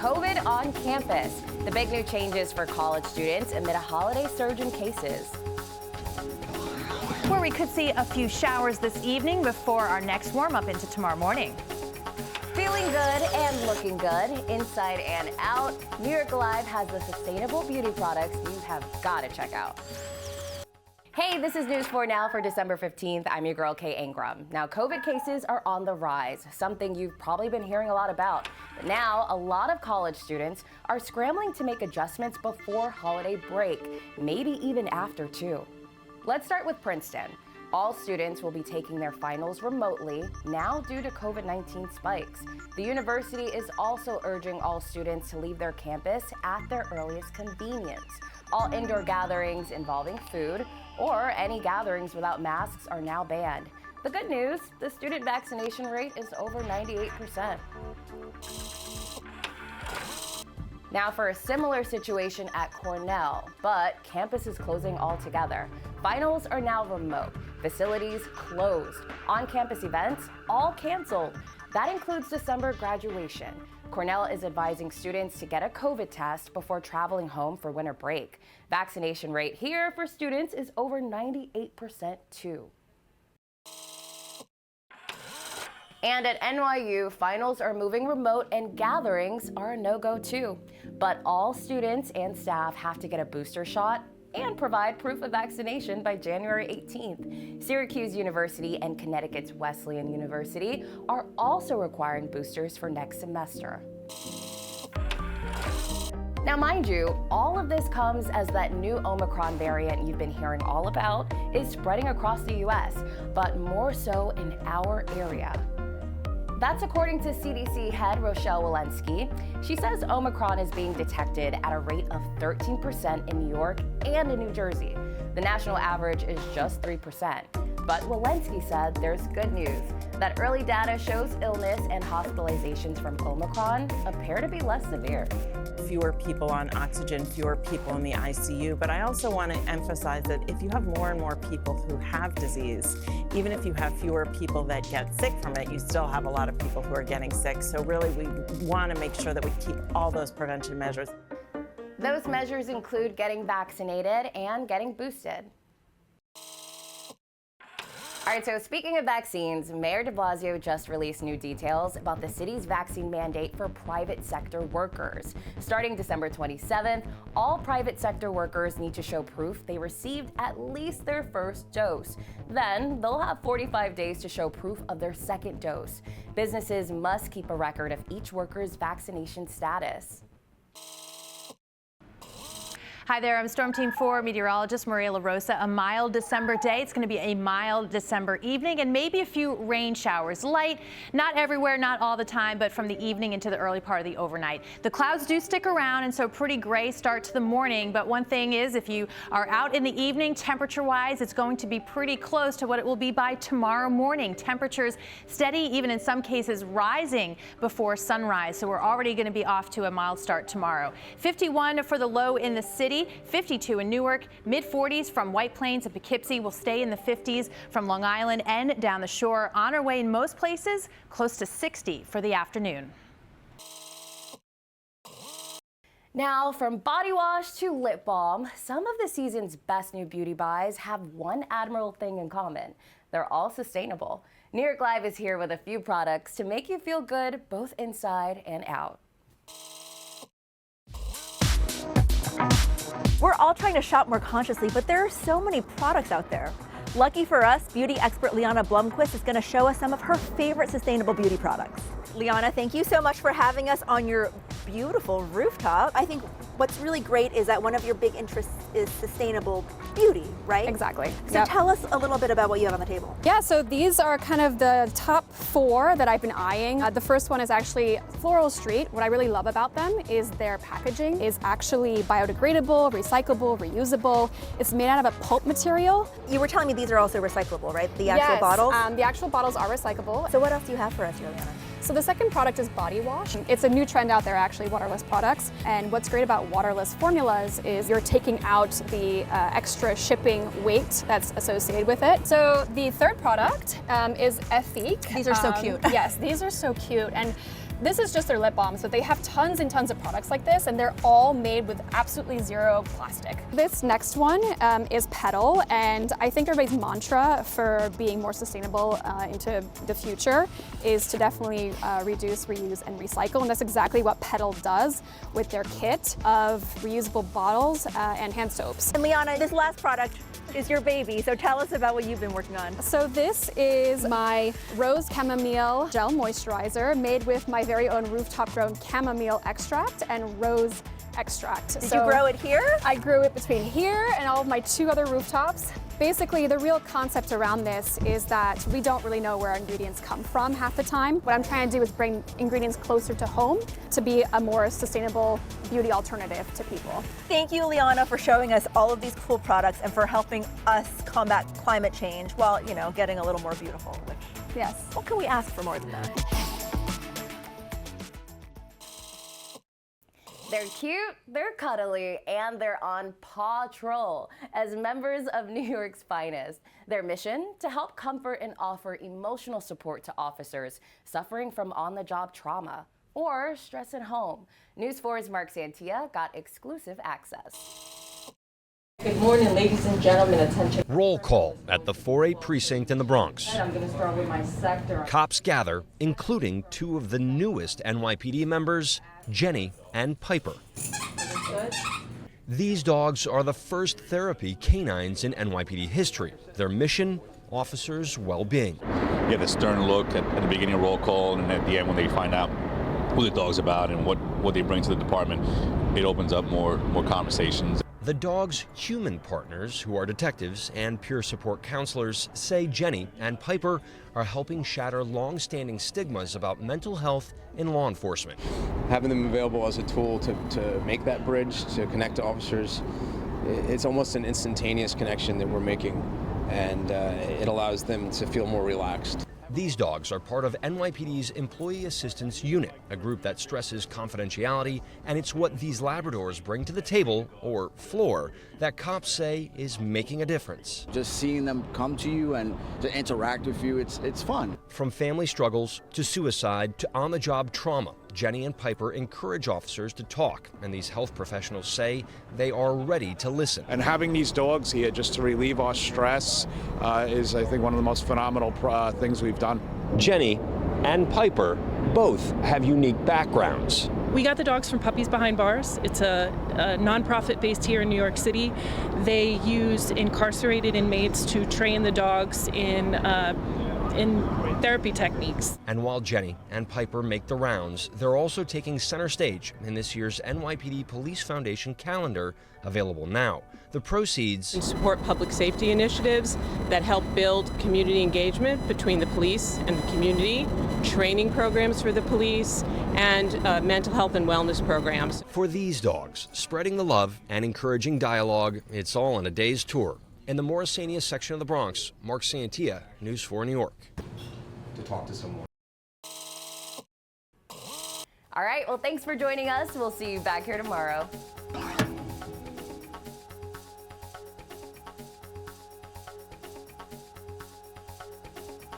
COVID on campus. The big new changes for college students amid a holiday surge in cases. Where we could see a few showers this evening before our next warm-up into tomorrow morning. Feeling good and looking good, inside and out. New York Live has the sustainable beauty products you have got to check out. Hey, this is News 4 Now for December 15th. I'm your girl, Kay Ingram. Now, COVID cases are on the rise, something you've probably been hearing a lot about. But now, a lot of college students are scrambling to make adjustments before holiday break, maybe even after, too. Let's start with Princeton. All students will be taking their finals remotely, now due to COVID-19 spikes. The university is also urging all students to leave their campus at their earliest convenience. All indoor gatherings involving food or any gatherings without masks are now banned. The good news, the student vaccination rate is over 98%. Now for a similar situation at Cornell, but campus is closing altogether. Finals are now remote, facilities closed, on-campus events all canceled. That includes December graduation. Cornell is advising students to get a COVID test before traveling home for winter break. Vaccination rate here for students is over 98% too. And at NYU, finals are moving remote and gatherings are a no-go too. But all students and staff have to get a booster shot and provide proof of vaccination by January 18th. Syracuse University and Connecticut's Wesleyan University are also requiring boosters for next semester. Now, mind you, all of this comes as that new Omicron variant you've been hearing all about is spreading across the U.S., but more so in our area. That's according to CDC head Rochelle Walensky. She says Omicron is being detected at a rate of 13% in New York and in New Jersey. The national average is just 3%. But Walensky said there's good news, that early data shows illness and hospitalizations from Omicron appear to be less severe. Fewer people on oxygen, fewer people in the ICU, but I also want to emphasize that if you have more and more people who have disease, even if you have fewer people that get sick from it, you still have a lot of people who are getting sick. So really, we want to make sure that we keep all those prevention measures. Those measures include getting vaccinated and getting boosted. All right, so speaking of vaccines, Mayor de Blasio just released new details about the city's vaccine mandate for private sector workers. Starting December 27th, all private sector workers need to show proof they received at least their first dose. Then they'll have 45 days to show proof of their second dose. Businesses must keep a record of each worker's vaccination status. Hi there, I'm Storm Team 4 meteorologist Maria LaRosa. A mild December day. It's going to be a mild December evening and maybe a few rain showers. Light, not everywhere, not all the time, but from the evening into the early part of the overnight. The clouds do stick around, and so pretty gray start to the morning. But one thing is, if you are out in the evening, temperature-wise, it's going to be pretty close to what it will be by tomorrow morning. Temperatures steady, even in some cases rising before sunrise. So we're already going to be off to a mild start tomorrow. 51 for the low in the city. 52 in Newark, mid-40s from White Plains and Poughkeepsie. Will stay in the 50s from Long Island and down the shore. On our way in most places, close to 60 for the afternoon. Now, from body wash to lip balm, some of the season's best new beauty buys have one admirable thing in common. They're all sustainable. New York Live is here with a few products to make you feel good both inside and out. We're all trying to shop more consciously, but there are so many products out there. Lucky for us, beauty expert Liana Blomquist is going to show us some of her favorite sustainable beauty products. Liana, thank you so much for having us on your beautiful rooftop. I think what's really great is that one of your big interests is sustainable beauty, right? Exactly. So tell us a little bit about what you have on the table. Yeah, so these are kind of the top 4 that I've been eyeing. The first one is actually Floral Street. What I really love about them is their packaging is actually biodegradable, recyclable, reusable. It's made out of a pulp material. You were telling me these are also recyclable, right? The actual bottles? The actual bottles are recyclable. So what else do you have for us here, Liana? So the second product is body wash. It's a new trend out there, actually, waterless products. And what's great about waterless formulas is you're taking out the extra shipping weight that's associated with it. So the third product is Ethique. These are so cute. Yes, these are so cute. And This is just their lip balms, but they have tons and tons of products like this, and they're all made with absolutely zero plastic. This next one is Petal, and I think everybody's mantra for being more sustainable into the future is to definitely reduce, reuse, and recycle, and that's exactly what Petal does with their kit of reusable bottles and hand soaps. And Liana, this last product is your baby, so tell us about what you've been working on. So this is my Rose Chamomile Gel Moisturizer made with my very own rooftop grown chamomile extract and rose extract. Did you grow it here? I grew it between here and all of my 2 other rooftops. Basically, the real concept around this is that we don't really know where our ingredients come from half the time. What I'm trying to do is bring ingredients closer to home to be a more sustainable beauty alternative to people. Thank you, Liana, for showing us all of these cool products and for helping us combat climate change while, you know, getting a little more beautiful. Yes. What can we ask for more than that? They're cute, they're cuddly, and they're on Paw Troll as members of New York's finest. Their mission? To help comfort and offer emotional support to officers suffering from on-the-job trauma or stress at home. News 4's Mark Santia got exclusive access. Good morning, ladies and gentlemen. Attention. Roll call at the 4A precinct in the Bronx. I'm going to start with my sector. Cops gather, including 2 of the newest NYPD members, Jenny and Piper. Good. These dogs are the first therapy canines in NYPD history. Their mission, officers' well-being. You get a stern look at the beginning of roll call, and at the end when they find out who the dog's about and what they bring to the department, it opens up more conversations. The dog's human partners, who are detectives and peer support counselors, say Jenny and Piper are helping shatter long-standing stigmas about mental health in law enforcement. Having them available as a tool to make that bridge, to connect to officers, it's almost an instantaneous connection that we're making, and it allows them to feel more relaxed. These dogs are part of NYPD's Employee Assistance Unit, a group that stresses confidentiality, and it's what these Labradors bring to the table, or floor, that cops say is making a difference. Just seeing them come to you and to interact with you, it's fun. From family struggles to suicide to on-the-job trauma, Jenny and Piper encourage officers to talk, and these health professionals say they are ready to listen. And having these dogs here just to relieve our stress is, I think, one of the most phenomenal things we've done. Jenny and Piper both have unique backgrounds. We got the dogs from Puppies Behind Bars. It's a nonprofit based here in New York City. They use incarcerated inmates to train the dogs in therapy techniques. And while Jenny and Piper make the rounds, they're also taking center stage in this year's NYPD Police Foundation calendar, available now. The proceeds We support public safety initiatives that help build community engagement between the police and the community, training programs for the police, and mental health and wellness programs. For these dogs, spreading the love and encouraging dialogue, it's all in a day's tour. In the Morrisania section of the Bronx, Mark Santia, News 4 New York. To talk to someone. All right, well, thanks for joining us. We'll see you back here tomorrow.